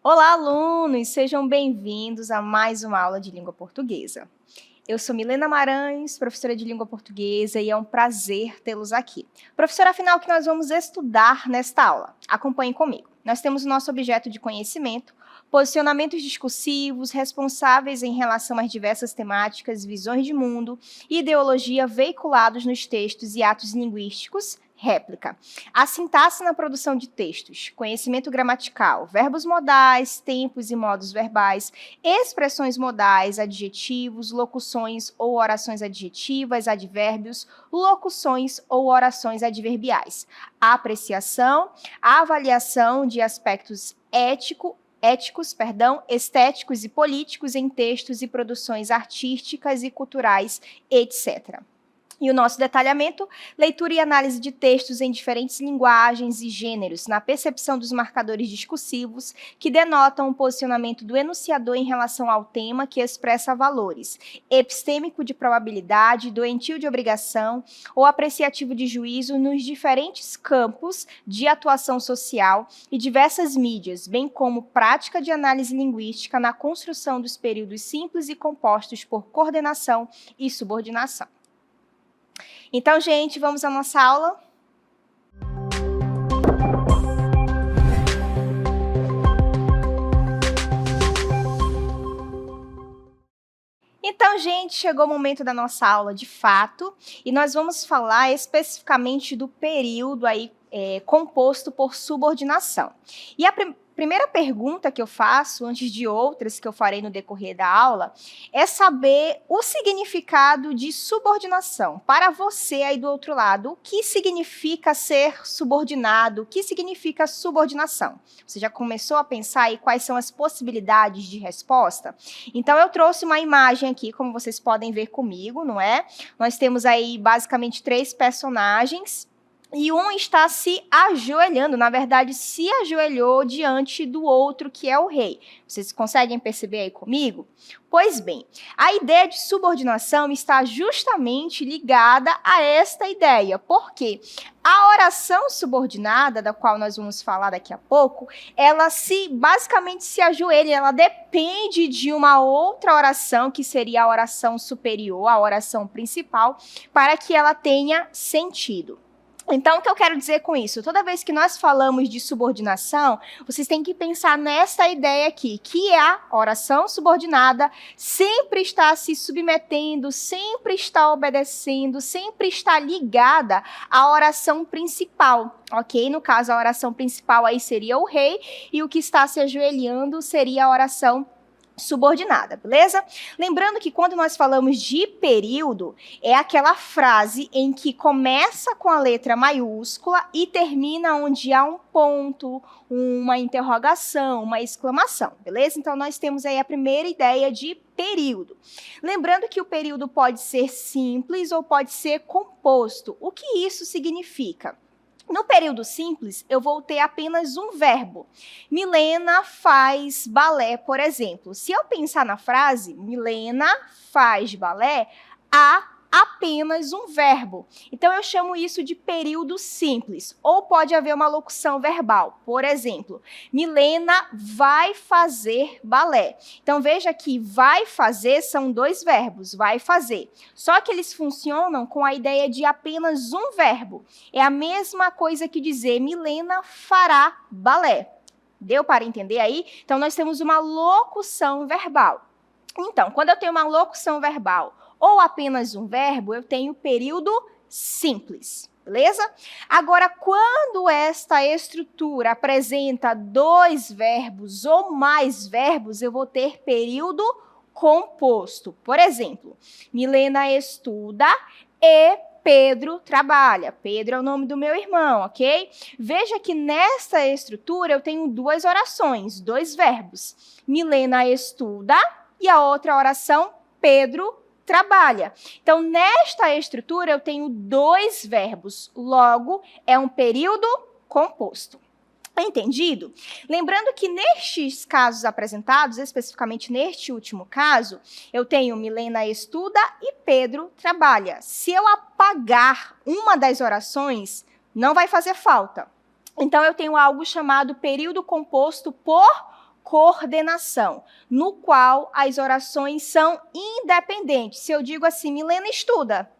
Olá, alunos! Sejam bem-vindos a mais uma aula de língua portuguesa. Eu sou Milena Maranhos, professora de língua portuguesa, e é um prazer tê-los aqui. Professora, afinal, o que nós vamos estudar nesta aula? Acompanhe comigo. Nós temos o nosso objeto de conhecimento, posicionamentos discursivos responsáveis em relação às diversas temáticas, visões de mundo e ideologia veiculados nos textos e atos linguísticos, réplica. A sintaxe na produção de textos, conhecimento gramatical, verbos modais, tempos e modos verbais, expressões modais, adjetivos, locuções ou orações adjetivas, advérbios, locuções ou orações adverbiais. A apreciação, a avaliação de aspectos éticos, estéticos e políticos em textos e produções artísticas e culturais, etc. E o nosso detalhamento, leitura e análise de textos em diferentes linguagens e gêneros, na percepção dos marcadores discursivos, que denotam o posicionamento do enunciador em relação ao tema que expressa valores, epistêmico de probabilidade, doentio de obrigação ou apreciativo de juízo nos diferentes campos de atuação social e diversas mídias, bem como prática de análise linguística na construção dos períodos simples e compostos por coordenação e subordinação. Então, gente, vamos à nossa aula? Então, gente, chegou o momento da nossa aula de fato, e nós vamos falar especificamente do período aí composto por subordinação. E a primeira pergunta que eu faço, antes de outras que eu farei no decorrer da aula, é saber o significado de subordinação. Para você aí do outro lado, o que significa ser subordinado? O que significa subordinação? Você já começou a pensar aí quais são as possibilidades de resposta? Então, eu trouxe uma imagem aqui, como vocês podem ver comigo, não é? Nós temos aí basicamente 3 personagens, e um está se ajoelhando, na verdade, se ajoelhou diante do outro, que é o rei. Vocês conseguem perceber aí comigo? Pois bem, a ideia de subordinação está justamente ligada a esta ideia, porque a oração subordinada, da qual nós vamos falar daqui a pouco, ela basicamente se ajoelha, ela depende de uma outra oração, que seria a oração superior, a oração principal, para que ela tenha sentido. Então, o que eu quero dizer com isso? Toda vez que nós falamos de subordinação, vocês têm que pensar nessa ideia aqui, que a oração subordinada sempre está se submetendo, sempre está obedecendo, sempre está ligada à oração principal, ok? No caso, a oração principal aí seria o rei, e o que está se ajoelhando seria a oração subordinada, beleza? Lembrando que quando nós falamos de período, é aquela frase em que começa com a letra maiúscula e termina onde há um ponto, uma interrogação, uma exclamação, beleza? Então, nós temos aí a primeira ideia de período. Lembrando que o período pode ser simples ou pode ser composto. O que isso significa? No período simples, eu vou ter apenas um verbo. Milena faz balé, por exemplo. Se eu pensar na frase, Milena faz balé, há apenas um verbo. Então, eu chamo isso de período simples. Ou pode haver uma locução verbal. Por exemplo, Milena vai fazer balé. Então, veja que vai fazer são 2 verbos, vai fazer. Só que eles funcionam com a ideia de apenas um verbo. É a mesma coisa que dizer Milena fará balé. Deu para entender aí? Então, nós temos uma locução verbal. Então, quando eu tenho uma locução verbal ou apenas um verbo, eu tenho período simples, beleza? Agora, quando esta estrutura apresenta 2 verbos ou mais verbos, eu vou ter período composto. Por exemplo, Milena estuda e Pedro trabalha. Pedro é o nome do meu irmão, ok? Veja que nesta estrutura eu tenho 2 orações, 2 verbos. Milena estuda e a outra oração, Pedro trabalha. Então, nesta estrutura, eu tenho 2 verbos. Logo, é um período composto. Entendido? Lembrando que nestes casos apresentados, especificamente neste último caso, eu tenho Milena estuda e Pedro trabalha. Se eu apagar uma das orações, não vai fazer falta. Então, eu tenho algo chamado período composto por coordenação, no qual as orações são independentes. Se eu digo assim, Milena estuda,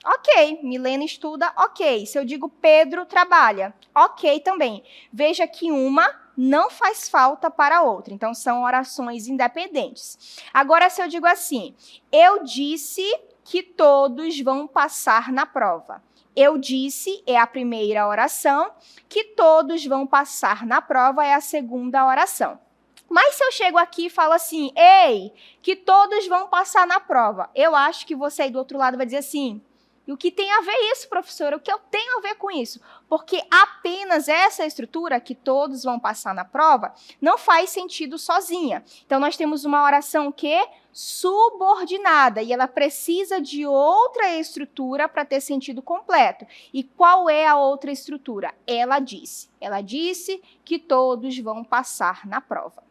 ok. Milena estuda, ok. Se eu digo Pedro trabalha, ok também. Veja que uma não faz falta para a outra. Então, são orações independentes. Agora, se eu digo assim, eu disse que todos vão passar na prova. Eu disse é a primeira oração, que todos vão passar na prova é a segunda oração. Mas se eu chego aqui e falo assim, ei, que todos vão passar na prova, eu acho que você aí do outro lado vai dizer assim, e o que tem a ver isso, professora? O que eu tenho a ver com isso? Porque apenas essa estrutura, que todos vão passar na prova, não faz sentido sozinha. Então, nós temos uma oração que é subordinada, e ela precisa de outra estrutura para ter sentido completo. E qual é a outra estrutura? Ela disse que todos vão passar na prova.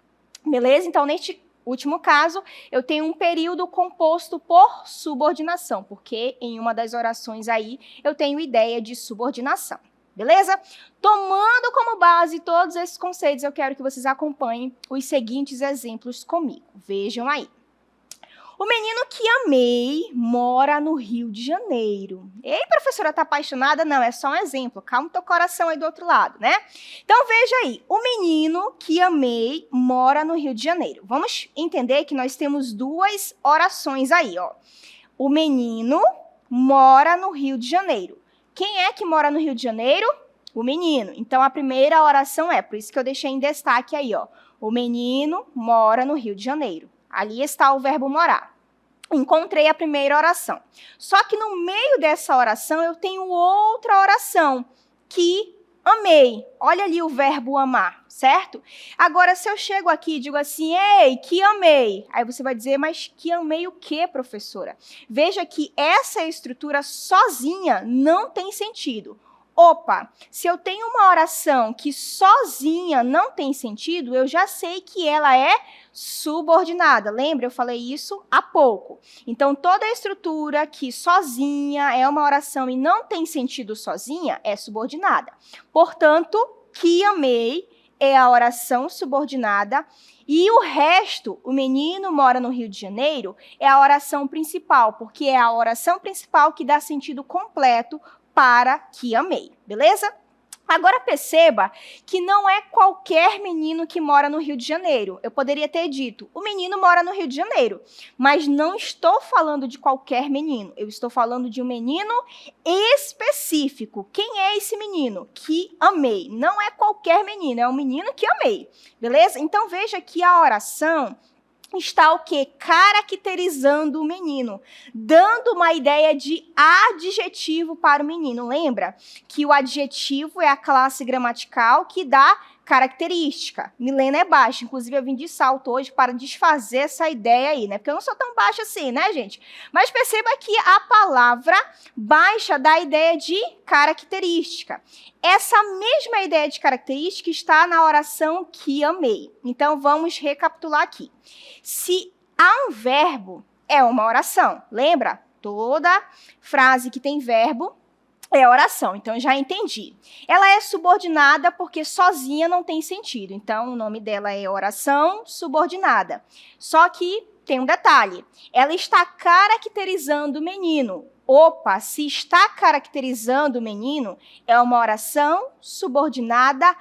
Beleza? Então, neste último caso, eu tenho um período composto por subordinação, porque em uma das orações aí eu tenho ideia de subordinação. Beleza? Tomando como base todos esses conceitos, eu quero que vocês acompanhem os seguintes exemplos comigo. Vejam aí. O menino que amei mora no Rio de Janeiro. Ei, professora, tá apaixonada? Não, é só um exemplo. Calma o teu coração aí do outro lado, né? Então, veja aí. O menino que amei mora no Rio de Janeiro. Vamos entender que nós temos duas orações aí, ó. O menino mora no Rio de Janeiro. Quem é que mora no Rio de Janeiro? O menino. Então, a primeira oração é, por isso que eu deixei em destaque aí, ó. O menino mora no Rio de Janeiro. Ali está o verbo morar. Encontrei a primeira oração. Só que no meio dessa oração eu tenho outra oração, que amei. Olha ali o verbo amar, certo? Agora, se eu chego aqui e digo assim, ei, que amei. Aí você vai dizer, mas que amei o quê, professora? Veja que essa estrutura sozinha não tem sentido. Opa, se eu tenho uma oração que sozinha não tem sentido, eu já sei que ela é subordinada. Lembra? Eu falei isso há pouco. Então, toda a estrutura que sozinha é uma oração e não tem sentido sozinha é subordinada. Portanto, que amei é a oração subordinada e o resto, o menino mora no Rio de Janeiro, é a oração principal, porque é a oração principal que dá sentido completo para que amei, beleza? Agora perceba que não é qualquer menino que mora no Rio de Janeiro. Eu poderia ter dito, o menino mora no Rio de Janeiro, mas não estou falando de qualquer menino. Eu estou falando de um menino específico. Quem é esse menino? Que amei. Não é qualquer menino, é um menino que amei, beleza? Então veja que a oração está o quê? Caracterizando o menino, dando uma ideia de adjetivo para o menino. Lembra que o adjetivo é a classe gramatical que dá característica. Milena é baixa, inclusive eu vim de salto hoje para desfazer essa ideia aí, né? Porque eu não sou tão baixa assim, né, gente? Mas perceba que a palavra baixa dá a ideia de característica. Essa mesma ideia de característica está na oração que amei. Então, vamos recapitular aqui. Se há um verbo, é uma oração. Lembra? Toda frase que tem verbo é oração. Então, já entendi. Ela é subordinada porque sozinha não tem sentido. Então, o nome dela é oração subordinada. Só que tem um detalhe. Ela está caracterizando o menino. Opa, se está caracterizando o menino, é uma oração subordinada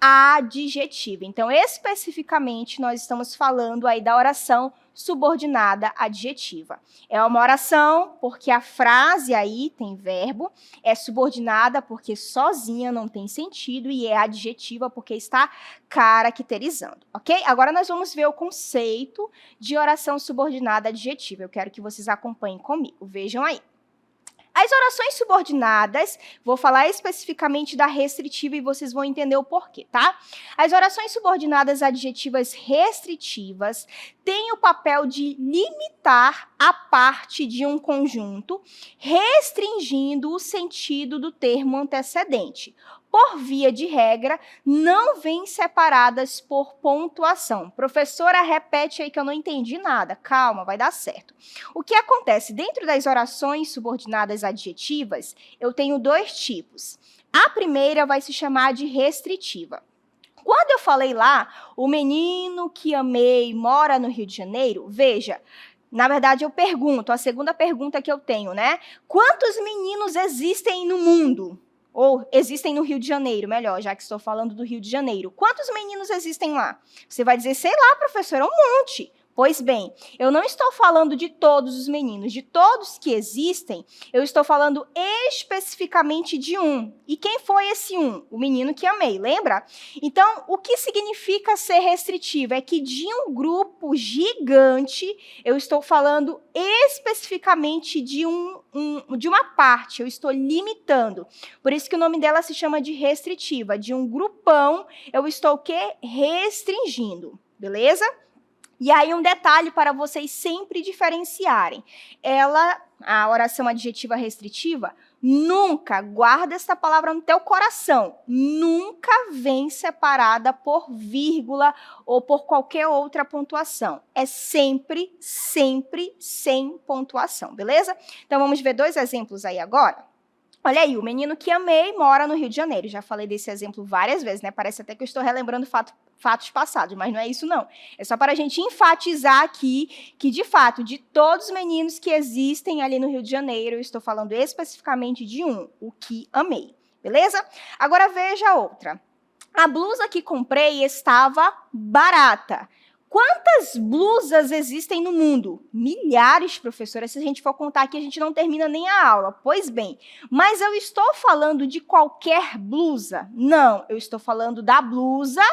adjetiva. Então, especificamente, nós estamos falando aí da oração subordinada adjetiva. É uma oração porque a frase aí tem verbo, é subordinada porque sozinha não tem sentido e é adjetiva porque está caracterizando, ok? Agora nós vamos ver o conceito de oração subordinada adjetiva. Eu quero que vocês acompanhem comigo. Vejam aí. As orações subordinadas, vou falar especificamente da restritiva e vocês vão entender o porquê, tá? As orações subordinadas adjetivas restritivas têm o papel de limitar a parte de um conjunto, restringindo o sentido do termo antecedente. Por via de regra, não vêm separadas por pontuação. Professora, repete aí que eu não entendi nada. Calma, vai dar certo. O que acontece? Dentro das orações subordinadas adjetivas, eu tenho dois tipos. A primeira vai se chamar de restritiva. Quando eu falei lá, o menino que amei mora no Rio de Janeiro, veja, na verdade eu pergunto, a segunda pergunta que eu tenho, né? Quantos meninos existem no mundo? Ou existem no Rio de Janeiro, melhor, já que estou falando do Rio de Janeiro. Quantos meninos existem lá? Você vai dizer, sei lá, professora, um monte. Pois bem, eu não estou falando de todos os meninos, de todos que existem, eu estou falando especificamente de um. E quem foi esse um? O menino que amei, lembra? Então, o que significa ser restritivo? É que de um grupo gigante, eu estou falando especificamente de uma parte, eu estou limitando. Por isso que o nome dela se chama de restritiva. De um grupão, eu estou o quê? Restringindo, beleza? E aí, um detalhe para vocês sempre diferenciarem. A oração adjetiva restritiva, nunca, guarda essa palavra no teu coração, nunca vem separada por vírgula ou por qualquer outra pontuação. É sempre, sempre sem pontuação, beleza? Então, vamos ver 2 exemplos aí agora? Olha aí, o menino que amei mora no Rio de Janeiro. Já falei desse exemplo várias vezes, né? Parece até que eu estou relembrando fatos passados, mas não é isso, não. É só para a gente enfatizar aqui que, de fato, de todos os meninos que existem ali no Rio de Janeiro, eu estou falando especificamente de um, o que amei. Beleza? Agora veja outra. A blusa que comprei estava barata. Quantas blusas existem no mundo? Milhares, professora. Se a gente for contar aqui, a gente não termina nem a aula. Pois bem, mas eu estou falando de qualquer blusa? Não, eu estou falando da blusa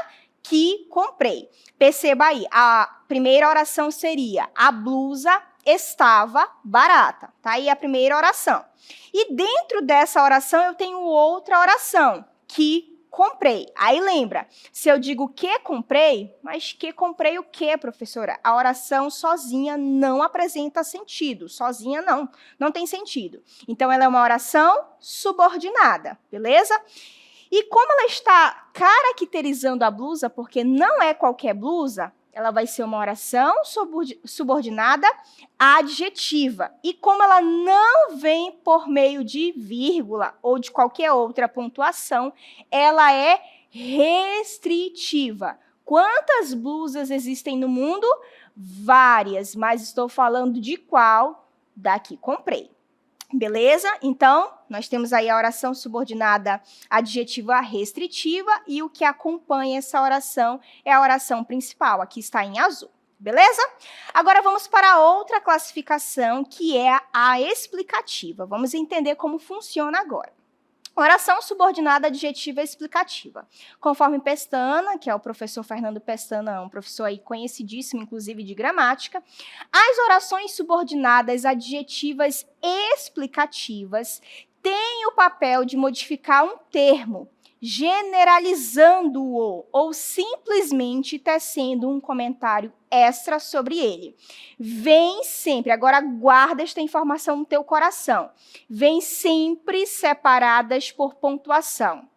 que comprei. Perceba aí, a primeira oração seria: a blusa estava barata. Tá aí a primeira oração. E dentro dessa oração eu tenho outra oração, que comprei. Aí lembra, se eu digo que comprei, mas que comprei o quê, professora? A oração sozinha não apresenta sentido. Sozinha não tem sentido. Então, ela é uma oração subordinada, beleza? E como ela está caracterizando a blusa, porque não é qualquer blusa, ela vai ser uma oração subordinada adjetiva. E como ela não vem por meio de vírgula ou de qualquer outra pontuação, ela é restritiva. Quantas blusas existem no mundo? Várias, mas estou falando de qual? Da que comprei. Beleza? Então, nós temos aí a oração subordinada adjetiva restritiva e o que acompanha essa oração é a oração principal, aqui está em azul. Beleza? Agora vamos para outra classificação, que é a explicativa. Vamos entender como funciona agora. Oração subordinada adjetiva explicativa. Conforme Pestana, que é o professor Fernando Pestana, um professor aí conhecidíssimo, inclusive, de gramática, as orações subordinadas adjetivas explicativas têm o papel de modificar um termo, generalizando-o ou simplesmente tecendo um comentário extra sobre ele. Vem sempre, agora guarda esta informação no teu coração, vem sempre separadas por pontuação.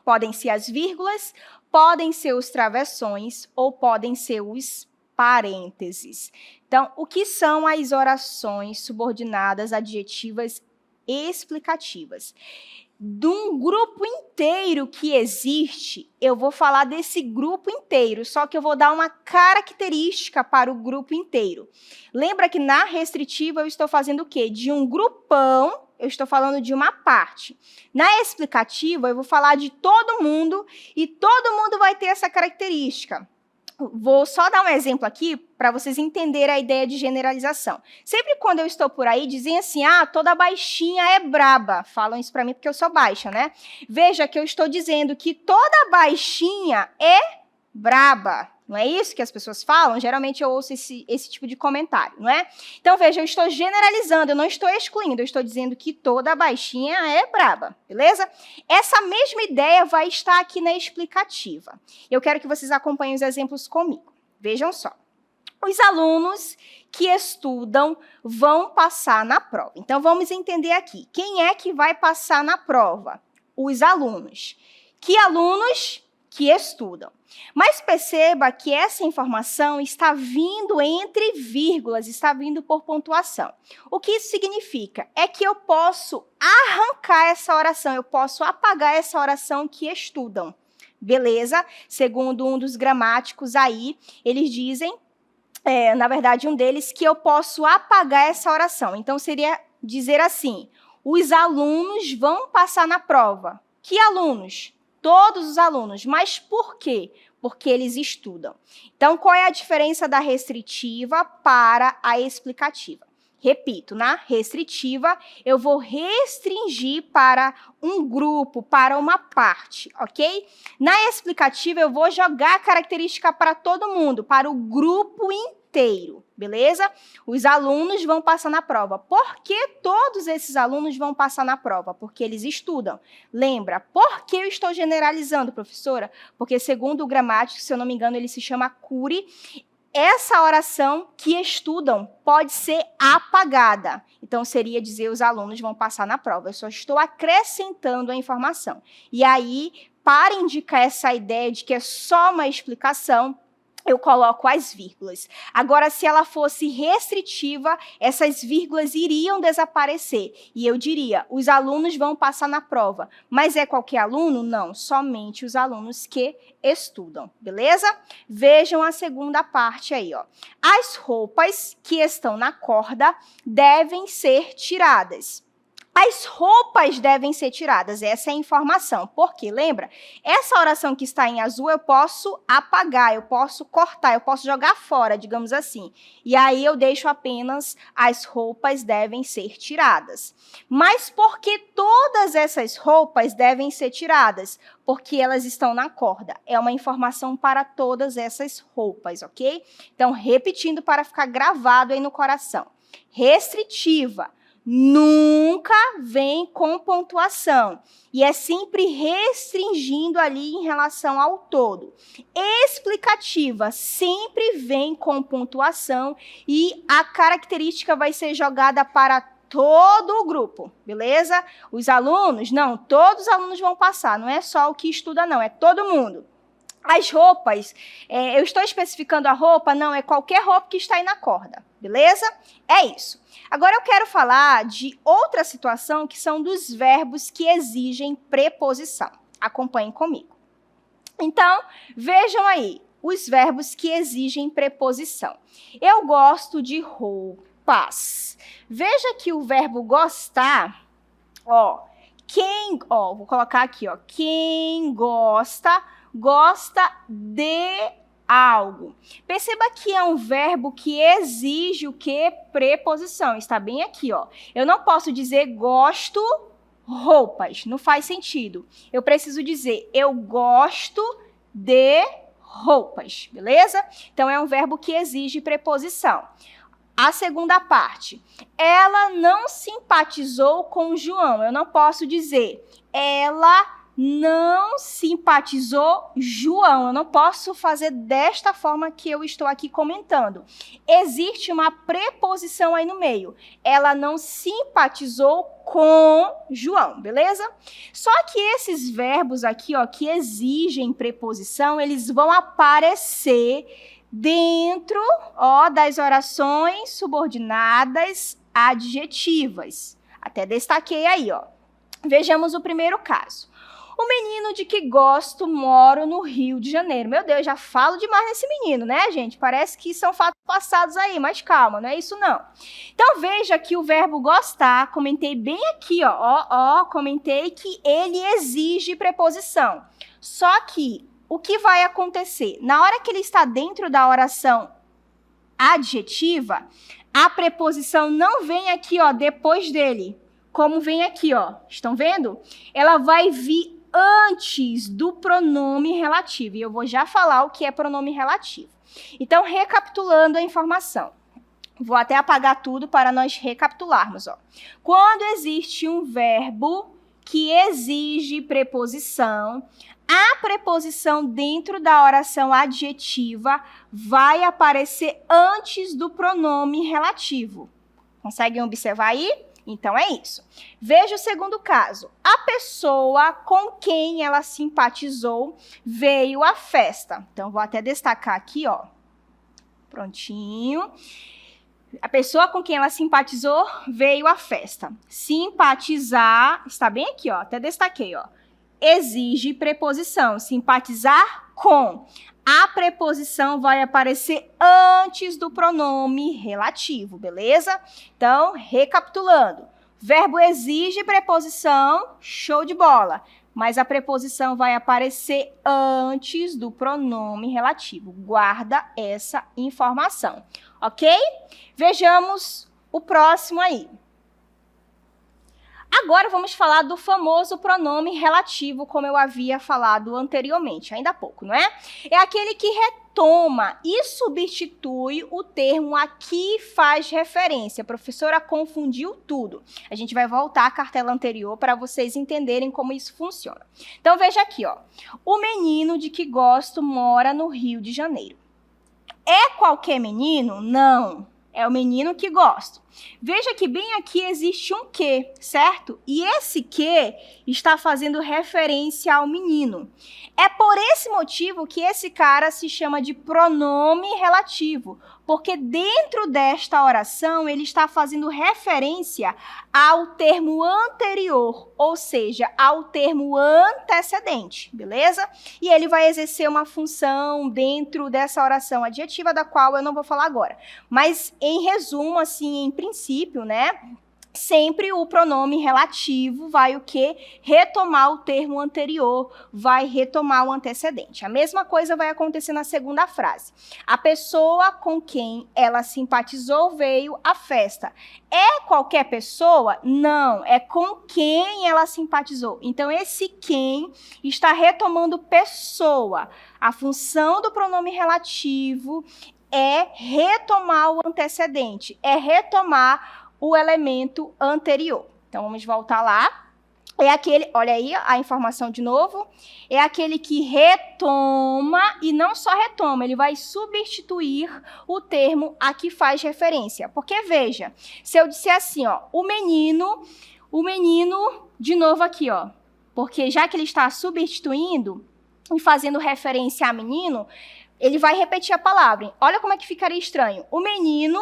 Podem ser as vírgulas, podem ser os travessões ou podem ser os parênteses. Então, o que são as orações subordinadas adjetivas explicativas? De um grupo inteiro que existe, eu vou falar desse grupo inteiro, só que eu vou dar uma característica para o grupo inteiro. Lembra que na restritiva eu estou fazendo o quê? De um grupão, eu estou falando de uma parte. Na explicativa, eu vou falar de todo mundo e todo mundo vai ter essa característica. Vou só dar um exemplo aqui para vocês entenderem a ideia de generalização. Sempre quando eu estou por aí, dizem assim, toda baixinha é braba. Falam isso para mim porque eu sou baixa, né? Veja que eu estou dizendo que toda baixinha é braba. Não é isso que as pessoas falam? Geralmente eu ouço esse tipo de comentário, não é? Então, veja, eu estou generalizando, eu não estou excluindo, eu estou dizendo que toda baixinha é braba, beleza? Essa mesma ideia vai estar aqui na explicativa. Eu quero que vocês acompanhem os exemplos comigo. Vejam só. Os alunos que estudam vão passar na prova. Então, vamos entender aqui. Quem é que vai passar na prova? Os alunos. Que alunos? Que estudam. Mas perceba que essa informação está vindo entre vírgulas, está vindo por pontuação. O que isso significa? É que eu posso arrancar essa oração, eu posso apagar essa oração que estudam. Beleza? Segundo um dos gramáticos aí, eles dizem, na verdade, um deles, que eu posso apagar essa oração. Então, seria dizer assim, os alunos vão passar na prova. Que alunos? Todos os alunos. Mas por quê? Porque eles estudam. Então, qual é a diferença da restritiva para a explicativa? Repito, na restritiva, eu vou restringir para um grupo, para uma parte, ok? Na explicativa, eu vou jogar a característica para todo mundo, para o grupo inteiro, beleza? Os alunos vão passar na prova. Por que todos esses alunos vão passar na prova? Porque eles estudam. Lembra, por que eu estou generalizando, professora? Porque, segundo o gramático, se eu não me engano, ele se chama Cury, essa oração que estudam pode ser apagada. Então, seria dizer os alunos vão passar na prova. Eu só estou acrescentando a informação. E aí, para indicar essa ideia de que é só uma explicação, eu coloco as vírgulas. Agora, se ela fosse restritiva, essas vírgulas iriam desaparecer. E eu diria, os alunos vão passar na prova. Mas é qualquer aluno? Não, somente os alunos que estudam, beleza? Vejam a segunda parte aí, ó. As roupas que estão na corda devem ser tiradas. As roupas devem ser tiradas, essa é a informação. Por quê? Lembra? Essa oração que está em azul eu posso apagar, eu posso cortar, eu posso jogar fora, digamos assim. E aí eu deixo apenas as roupas devem ser tiradas. Mas por que todas essas roupas devem ser tiradas? Porque elas estão na corda. É uma informação para todas essas roupas, ok? Então, repetindo para ficar gravado aí no coração. Restritiva. Nunca vem com pontuação. E é sempre restringindo ali em relação ao todo. Explicativa sempre vem com pontuação e a característica vai ser jogada para todo o grupo, beleza? Os alunos, não, todos os alunos vão passar, não é só o que estuda não, é todo mundo. As roupas, eu estou especificando a roupa? Não, é qualquer roupa que está aí na corda, beleza? É isso. Agora eu quero falar de outra situação que são dos verbos que exigem preposição. Acompanhem comigo. Então, vejam aí, os verbos que exigem preposição. Eu gosto de roupas. Veja que o verbo gostar, vou colocar aqui, quem gosta de algo. Perceba que é um verbo que exige o quê? Preposição. Está bem aqui, ó. Eu não posso dizer gosto roupas. Não faz sentido. Eu preciso dizer eu gosto de roupas, beleza? Então, é um verbo que exige preposição. A segunda parte. Ela não simpatizou com João. Eu não posso dizer ela não simpatizou João. Eu não posso fazer desta forma que eu estou aqui comentando. Existe uma preposição aí no meio. Ela não simpatizou com João, beleza? Só que esses verbos aqui, que exigem preposição, eles vão aparecer dentro, das orações subordinadas adjetivas. Até destaquei aí, Vejamos o primeiro caso. O menino de que gosto mora no Rio de Janeiro. Meu Deus, já falo demais nesse menino, né, gente? Parece que são fatos passados aí, mas calma, não é isso não. Então, veja que o verbo gostar, comentei bem aqui, comentei que ele exige preposição. Só que, o que vai acontecer? Na hora que ele está dentro da oração adjetiva, a preposição não vem aqui, depois dele. Como vem aqui, estão vendo? Ela vai vir antes do pronome relativo. E eu vou já falar o que é pronome relativo. Então, recapitulando a informação. Vou até apagar tudo para nós recapitularmos. Quando existe um verbo que exige preposição, a preposição dentro da oração adjetiva vai aparecer antes do pronome relativo. Conseguem observar aí? Então, é isso. Veja o segundo caso. A pessoa com quem ela simpatizou veio à festa. Então, vou até destacar aqui, Prontinho. A pessoa com quem ela simpatizou veio à festa. Simpatizar, está bem aqui, até destaquei, exige preposição. Simpatizar com. A preposição vai aparecer antes do pronome relativo, beleza? Então, recapitulando. Verbo exige preposição, show de bola. Mas a preposição vai aparecer antes do pronome relativo. Guarda essa informação, ok? Vejamos o próximo aí. Agora vamos falar do famoso pronome relativo, como eu havia falado anteriormente, ainda há pouco, não é? É aquele que retoma e substitui o termo a que faz referência. A professora confundiu tudo. A gente vai voltar à cartela anterior para vocês entenderem como isso funciona. Então veja aqui, ó. O menino de que gosto mora no Rio de Janeiro. É qualquer menino? Não. É o menino que gosto. Veja que bem aqui existe um que, certo? E esse que está fazendo referência ao menino. É por esse motivo que esse cara se chama de pronome relativo, porque dentro desta oração ele está fazendo referência ao termo anterior, ou seja, ao termo antecedente, beleza? E ele vai exercer uma função dentro dessa oração adjetiva, da qual eu não vou falar agora. Mas, em resumo, assim, em princípio, né? Sempre o pronome relativo vai o quê? Retomar o termo anterior, vai retomar o antecedente. A mesma coisa vai acontecer na segunda frase. A pessoa com quem ela simpatizou veio à festa. É qualquer pessoa? Não, é com quem ela simpatizou. Então, esse quem está retomando pessoa. A função do pronome relativo é retomar o antecedente, é retomar o elemento anterior. Então, vamos voltar lá. É aquele, olha aí a informação de novo, é aquele que retoma, e não só retoma, ele vai substituir o termo a que faz referência. Porque, veja, se eu disser assim, ó, o menino, de novo aqui, ó, porque já que ele está substituindo e fazendo referência a menino, ele vai repetir a palavra. Olha como é que ficaria estranho. O menino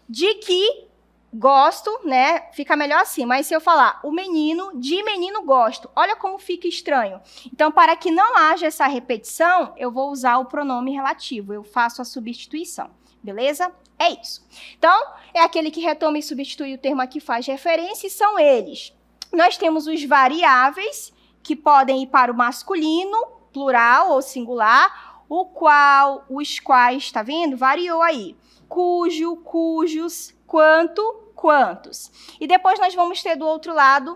de que gosto, né? Fica melhor assim. Mas se eu falar o menino, de menino gosto, olha como fica estranho. Então, para que não haja essa repetição, eu vou usar o pronome relativo. Eu faço a substituição. Beleza? É isso. Então, é aquele que retoma e substitui o termo a que faz referência, e são eles. Nós temos os variáveis, que podem ir para o masculino, plural ou singular, o qual, os quais, tá vendo? Variou aí. Cujo, cujos, quanto, quantos. E depois nós vamos ter do outro lado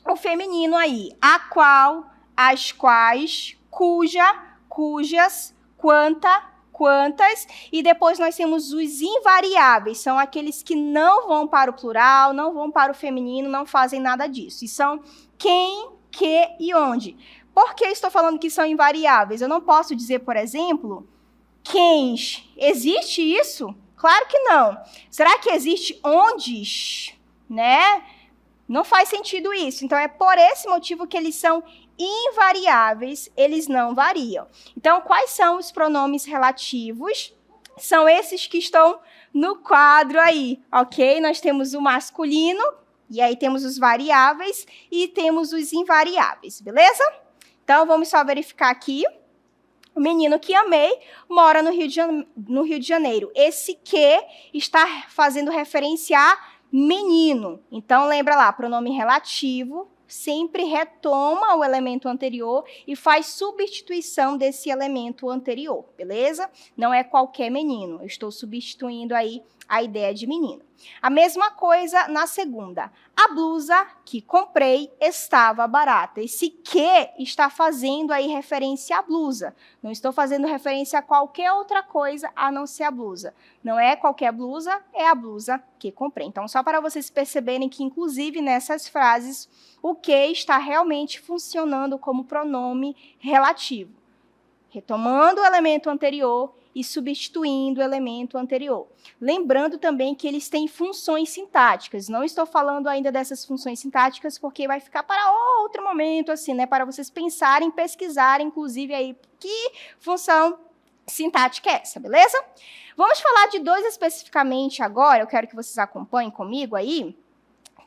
o feminino aí. A qual, as quais, cuja, cujas, quanta, quantas. E depois nós temos os invariáveis. São aqueles que não vão para o plural, não vão para o feminino, não fazem nada disso. E são quem, que e onde. Por que estou falando que são invariáveis? Eu não posso dizer, por exemplo, quens. Existe isso? Claro que não. Será que existe ondes? Né? Não faz sentido isso. Então, é por esse motivo que eles são invariáveis, eles não variam. Então, quais são os pronomes relativos? São esses que estão no quadro aí, ok? Nós temos o masculino, e aí temos os variáveis, e temos os invariáveis, beleza? Então, vamos só verificar aqui. O menino que amei mora no Rio de Janeiro. Esse que está fazendo referência a menino. Então, lembra lá, pronome relativo sempre retoma o elemento anterior e faz substituição desse elemento anterior, beleza? Não é qualquer menino. Eu estou substituindo aí a ideia de menino. A mesma coisa na segunda. A blusa que comprei estava barata. Esse que está fazendo aí referência à blusa. Não estou fazendo referência a qualquer outra coisa a não ser a blusa. Não é qualquer blusa, é a blusa que comprei. Então, só para vocês perceberem que, inclusive, nessas frases, o que está realmente funcionando como pronome relativo. Retomando o elemento anterior e substituindo o elemento anterior. Lembrando também que eles têm funções sintáticas. Não estou falando ainda dessas funções sintáticas porque vai ficar para outro momento, assim, né? Para vocês pensarem, pesquisarem, inclusive, aí, que função sintática é essa, beleza? Vamos falar de dois especificamente agora, eu quero que vocês acompanhem comigo aí,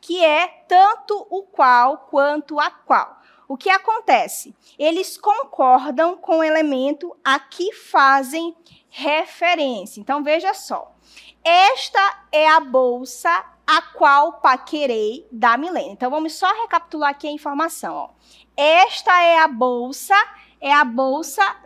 que é tanto o qual quanto a qual. o que acontece? Eles concordam com o elemento a que fazem referência. Então, veja só. Esta é a bolsa a qual paquerei da Milena. Então, vamos só recapitular aqui a informação. Ó. Esta é a bolsa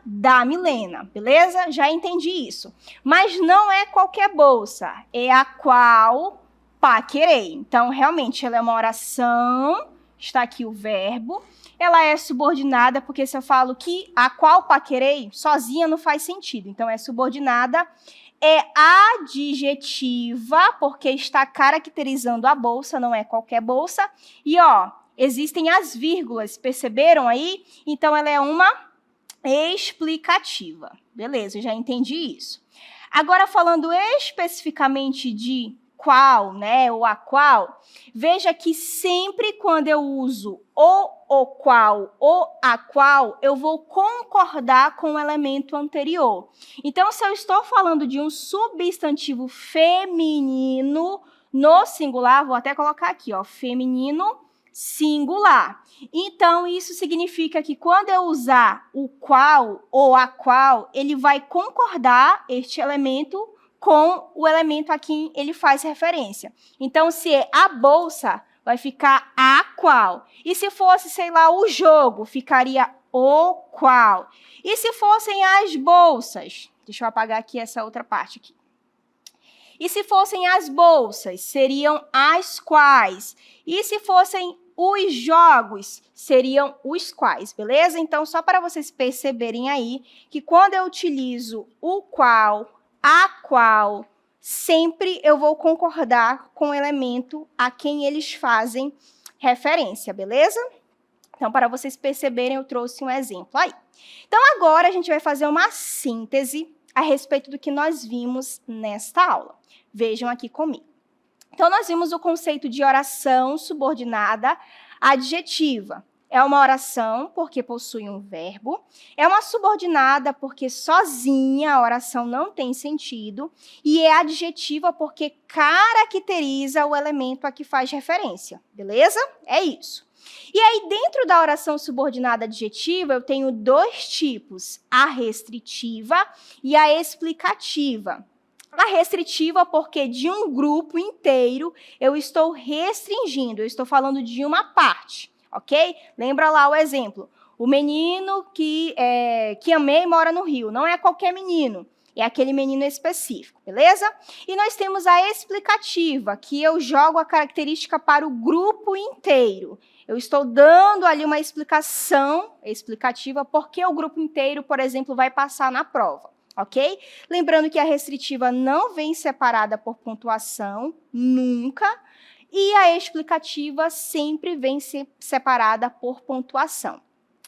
da Milena, beleza? Já entendi isso. Mas não é qualquer bolsa, é a qual paquerei. Então, realmente, ela é uma oração, está aqui o verbo. Ela é subordinada, porque se eu falo que a qual paquerei, sozinha não faz sentido. Então, é subordinada. É adjetiva, porque está caracterizando a bolsa, não é qualquer bolsa. E, ó, existem as vírgulas, perceberam aí? Então, ela é uma explicativa. Beleza, já entendi isso. Agora, falando especificamente de qual, né, ou a qual, veja que sempre quando eu uso o qual ou a qual, eu vou concordar com o elemento anterior. Então, se eu estou falando de um substantivo feminino no singular, vou até colocar aqui, ó, feminino singular. Então, isso significa que quando eu usar o qual ou a qual, ele vai concordar este elemento com o elemento a quem ele faz referência. Então, se é a bolsa, vai ficar a qual. E se fosse, sei lá, o jogo, ficaria o qual. E se fossem as bolsas? Deixa eu apagar aqui essa outra parte aqui. E se fossem as bolsas, seriam as quais. E se fossem os jogos, seriam os quais, beleza? Então, só para vocês perceberem aí que quando eu utilizo o qual, a qual, sempre eu vou concordar com o elemento a quem eles fazem referência, beleza? Então, para vocês perceberem, eu trouxe um exemplo aí. Então, agora a gente vai fazer uma síntese a respeito do que nós vimos nesta aula. Vejam aqui comigo. Então, nós vimos o conceito de oração subordinada adjetiva. É uma oração porque possui um verbo. É uma subordinada porque sozinha a oração não tem sentido. E é adjetiva porque caracteriza o elemento a que faz referência. Beleza? É isso. E aí, dentro da oração subordinada adjetiva, eu tenho dois tipos, a restritiva e a explicativa. A restritiva porque de um grupo inteiro eu estou restringindo, eu estou falando de uma parte. Ok? Lembra lá o exemplo. O menino que amei mora no Rio. Não é qualquer menino, é aquele menino específico, beleza? E nós temos a explicativa, que eu jogo a característica para o grupo inteiro. Eu estou dando ali uma explicação explicativa porque o grupo inteiro, por exemplo, vai passar na prova, ok? Lembrando que a restritiva não vem separada por pontuação, nunca. E a explicativa sempre vem separada por pontuação.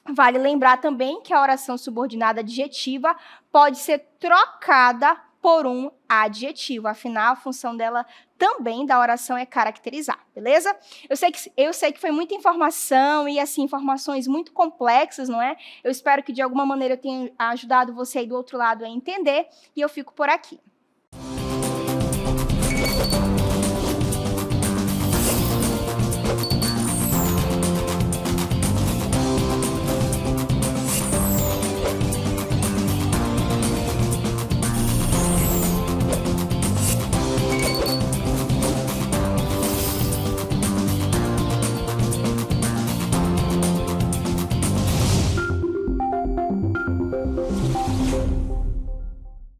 Vale lembrar também que a oração subordinada adjetiva pode ser trocada por um adjetivo. Afinal, a função dela também da oração é caracterizar, beleza? Eu sei que foi muita informação e, assim, informações muito complexas, não é? Eu espero que, de alguma maneira, eu tenha ajudado você aí do outro lado a entender. E eu fico por aqui.